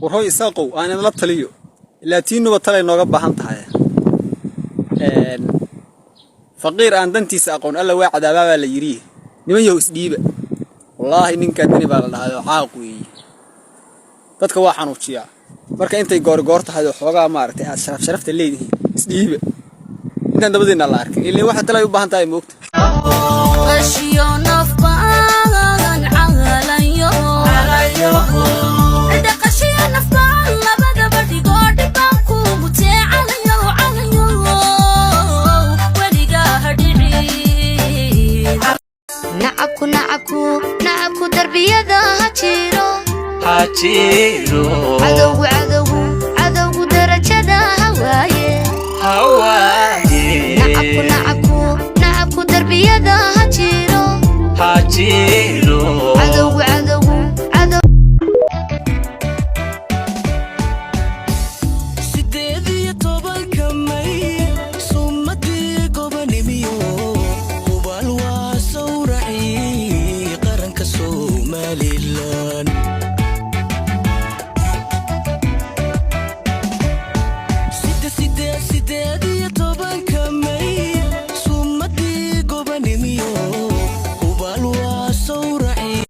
وهو يساقو أنا لا تليو لا تينو بطلع نوجا بهان تهاي فقير أن دنتي ساقون ألا واحد أبابا ليريه نما يوسديبه والله إنك أدني بالله عاقوي dadka waa xanuujiya marka intay goor tahay xogaa maartay aad sharafta leedahay isdiiba inta dabadina la arkay ilaa waxa talay u baahan tahay moogta qashiyo nafbaan calayo inta qashiyo nafbaan labada badhigo dhibaan ku mutee calayo waliga hadhiin nacabku darbiyada hajiro عدو درجة هواي نعبكو دربية دا هجيرو عدو سيدي طبعا كمي سمتي قبني ميو قبال واسو رعي قرن كسو مالي لان